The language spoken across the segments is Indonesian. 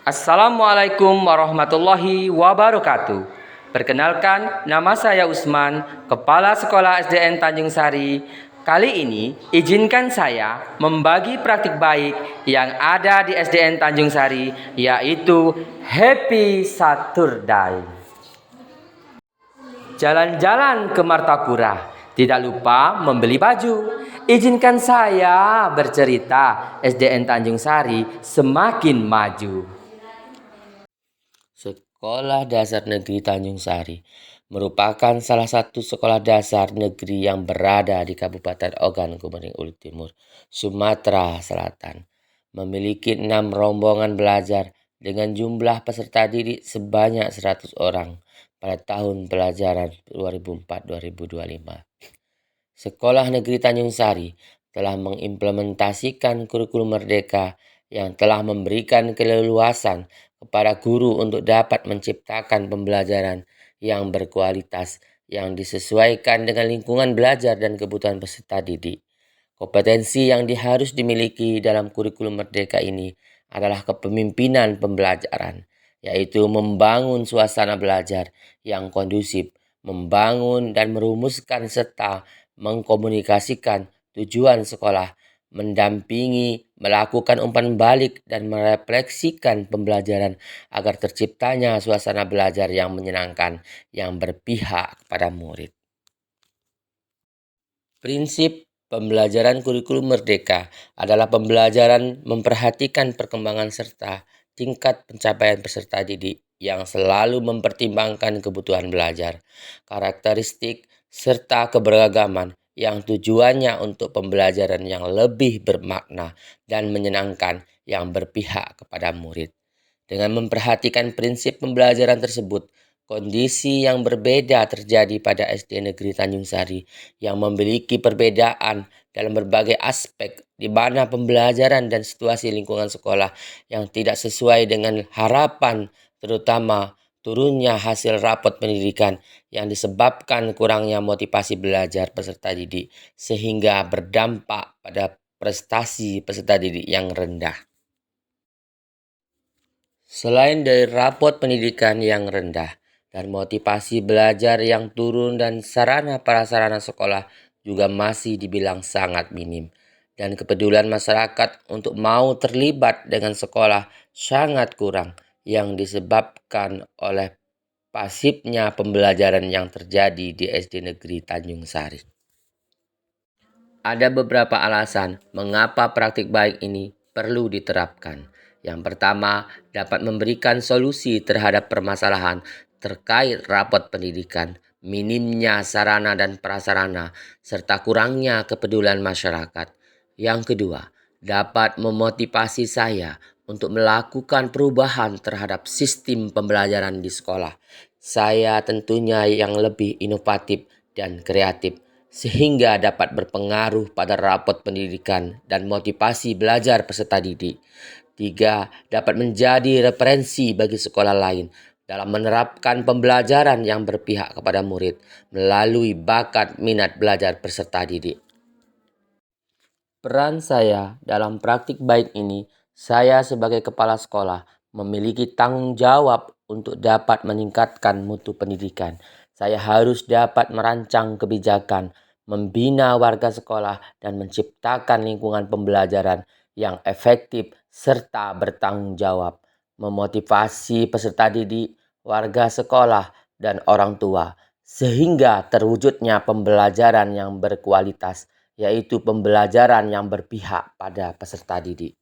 Assalamualaikum warahmatullahi wabarakatuh. Perkenalkan, nama saya Usman, Kepala Sekolah SDN Tanjung Sari. Kali ini, izinkan saya membagi praktik baik yang ada di SDN Tanjung Sari, yaitu Happy Saturday. Jalan-jalan ke Martapura, tidak lupa membeli baju. Izinkan saya bercerita, SDN Tanjung Sari semakin maju. Sekolah Dasar Negeri Tanjung Sari merupakan salah satu sekolah dasar negeri yang berada di Kabupaten Ogan Komering Ulu Timur, Sumatera Selatan. Memiliki 6 rombongan belajar dengan jumlah peserta didik sebanyak 100 orang pada tahun pelajaran 2004-2025. Sekolah Negeri Tanjung Sari telah mengimplementasikan kurikulum merdeka yang telah memberikan keleluasan kepada guru untuk dapat menciptakan pembelajaran yang berkualitas yang disesuaikan dengan lingkungan belajar dan kebutuhan peserta didik. Kompetensi yang harus dimiliki dalam kurikulum merdeka ini adalah kepemimpinan pembelajaran, yaitu membangun suasana belajar yang kondusif, membangun dan merumuskan serta mengkomunikasikan tujuan sekolah, mendampingi, melakukan umpan balik, dan merefleksikan pembelajaran agar terciptanya suasana belajar yang menyenangkan yang berpihak kepada murid. Prinsip pembelajaran kurikulum merdeka adalah pembelajaran memperhatikan perkembangan serta tingkat pencapaian peserta didik yang selalu mempertimbangkan kebutuhan belajar, karakteristik, serta keberagaman yang tujuannya untuk pembelajaran yang lebih bermakna dan menyenangkan yang berpihak kepada murid. Dengan memperhatikan prinsip pembelajaran tersebut, kondisi yang berbeda terjadi pada SD Negeri Tanjung Sari yang memiliki perbedaan dalam berbagai aspek di mana pembelajaran dan situasi lingkungan sekolah yang tidak sesuai dengan harapan, terutama turunnya hasil rapot pendidikan yang disebabkan kurangnya motivasi belajar peserta didik sehingga berdampak pada prestasi peserta didik yang rendah. Selain dari rapot pendidikan yang rendah dan motivasi belajar yang turun dan sarana prasarana sekolah juga masih dibilang sangat minim. Dan kepedulian masyarakat untuk mau terlibat dengan sekolah sangat kurang yang disebabkan oleh pasifnya pembelajaran yang terjadi di SD Negeri Tanjung Sari. Ada beberapa alasan mengapa praktik baik ini perlu diterapkan. Yang pertama, dapat memberikan solusi terhadap permasalahan terkait rapot pendidikan, minimnya sarana dan prasarana, serta kurangnya kepedulian masyarakat. Yang kedua, dapat memotivasi saya untuk melakukan perubahan terhadap sistem pembelajaran di sekolah. Saya tentunya yang lebih inovatif dan kreatif sehingga dapat berpengaruh pada rapot pendidikan dan motivasi belajar peserta didik. 3. Dapat menjadi referensi bagi sekolah lain dalam menerapkan pembelajaran yang berpihak kepada murid melalui bakat minat belajar peserta didik. Peran saya dalam praktik baik ini, saya sebagai kepala sekolah memiliki tanggung jawab untuk dapat meningkatkan mutu pendidikan. Saya harus dapat merancang kebijakan, membina warga sekolah, dan menciptakan lingkungan pembelajaran yang efektif serta bertanggung jawab, memotivasi peserta didik, warga sekolah, dan orang tua, sehingga terwujudnya pembelajaran yang berkualitas, yaitu pembelajaran yang berpihak pada peserta didik.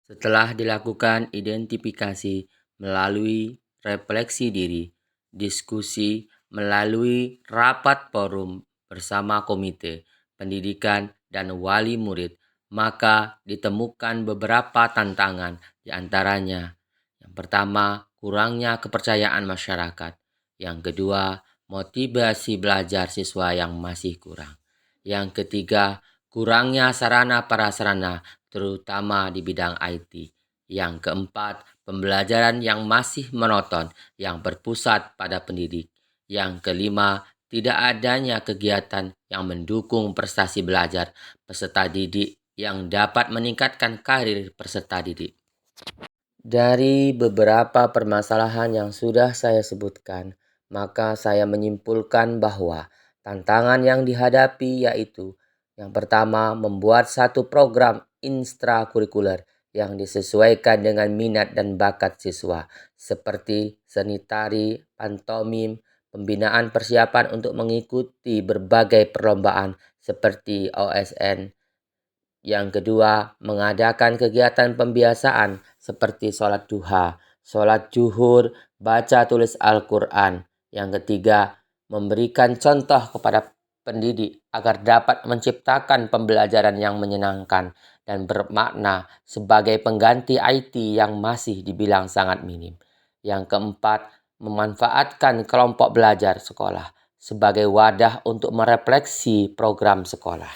Setelah dilakukan identifikasi melalui refleksi diri, diskusi melalui rapat forum bersama komite pendidikan dan wali murid, maka ditemukan beberapa tantangan di antaranya. Yang pertama, kurangnya kepercayaan masyarakat. Yang kedua, motivasi belajar siswa yang masih kurang. Yang ketiga, kurangnya sarana prasarana terutama di bidang IT. Yang keempat, pembelajaran yang masih monoton yang berpusat pada pendidik. Yang kelima, tidak adanya kegiatan yang mendukung prestasi belajar peserta didik yang dapat meningkatkan karir peserta didik. Dari beberapa permasalahan yang sudah saya sebutkan, maka saya menyimpulkan bahwa tantangan yang dihadapi yaitu yang pertama, membuat satu program intrakurikuler yang disesuaikan dengan minat dan bakat siswa, seperti seni tari, pantomim, pembinaan persiapan untuk mengikuti berbagai perlombaan seperti OSN. Yang kedua, mengadakan kegiatan pembiasaan seperti sholat duha, sholat zuhur, baca tulis Al-Quran. Yang ketiga, memberikan contoh kepada pendidik agar dapat menciptakan pembelajaran yang menyenangkan dan bermakna sebagai pengganti IT yang masih dibilang sangat minim. Yang keempat, memanfaatkan kelompok belajar sekolah sebagai wadah untuk merefleksi program sekolah.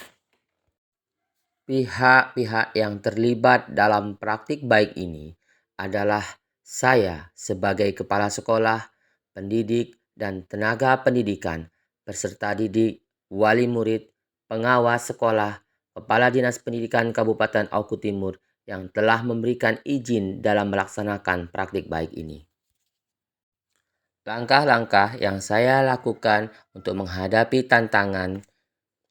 Pihak-pihak yang terlibat dalam praktik baik ini adalah saya sebagai kepala sekolah, pendidik, dan tenaga pendidikan, peserta didik, wali murid, pengawas sekolah, kepala dinas pendidikan Kabupaten Oku Timur yang telah memberikan izin dalam melaksanakan praktik baik ini. Langkah-langkah yang saya lakukan untuk menghadapi tantangan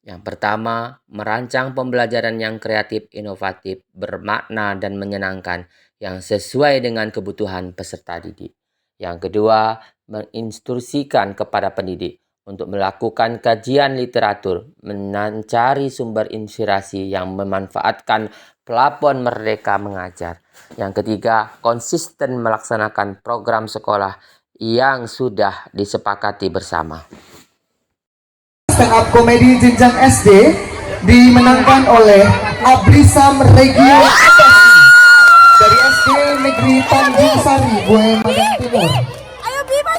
yang pertama, merancang pembelajaran yang kreatif, inovatif, bermakna, dan menyenangkan yang sesuai dengan kebutuhan peserta didik. Yang kedua, menginstruksikan kepada pendidik untuk melakukan kajian literatur, mencari sumber inspirasi yang memanfaatkan plafon Merdeka Mengajar. Yang ketiga, konsisten melaksanakan program sekolah yang sudah disepakati bersama. Stand up komedi jenjang SD dimenangkan oleh Abrisam Regio dari SD Negeri Tanjung Sari, Buaya Madang Timur.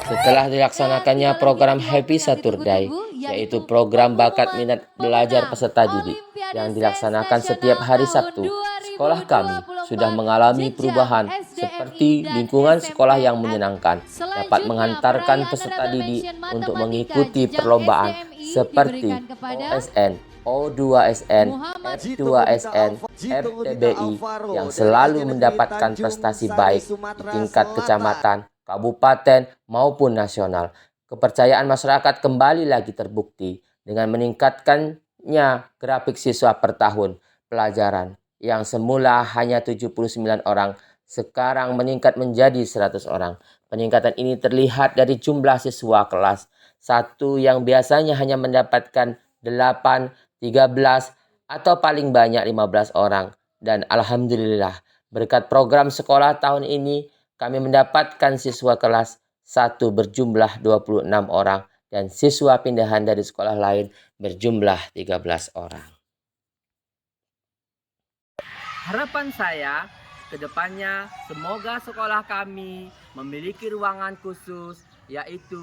Setelah dilaksanakannya program Happy Saturday, yaitu program bakat minat belajar peserta didik yang dilaksanakan setiap hari Sabtu, sekolah kami sudah mengalami perubahan seperti lingkungan sekolah yang menyenangkan, dapat mengantarkan peserta didik untuk mengikuti perlombaan seperti OSN, O2SN, F2SN, FTBI yang selalu mendapatkan prestasi baik di tingkat kecamatan, kabupaten, maupun nasional. Kepercayaan masyarakat kembali lagi terbukti dengan meningkatkannya grafik siswa per tahun pelajaran yang semula hanya 79 orang, sekarang meningkat menjadi 100 orang. Peningkatan ini terlihat dari jumlah siswa kelas 1 yang biasanya hanya mendapatkan 8, 13, atau paling banyak 15 orang. Dan alhamdulillah, berkat program sekolah tahun ini, kami mendapatkan siswa kelas 1 berjumlah 26 orang dan siswa pindahan dari sekolah lain berjumlah 13 orang. Harapan saya ke depannya semoga sekolah kami memiliki ruangan khusus, yaitu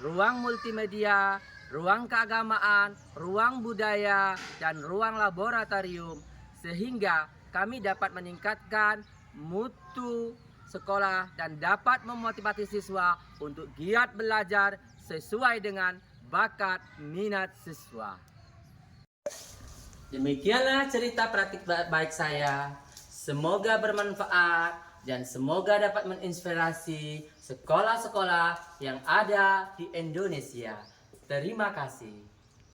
ruang multimedia, ruang keagamaan, ruang budaya, dan ruang laboratorium, sehingga kami dapat meningkatkan mutu sekolah dan dapat memotivasi siswa untuk giat belajar sesuai dengan bakat minat siswa. Demikianlah cerita praktik baik saya. Semoga bermanfaat dan semoga dapat menginspirasi sekolah-sekolah yang ada di Indonesia. Terima kasih.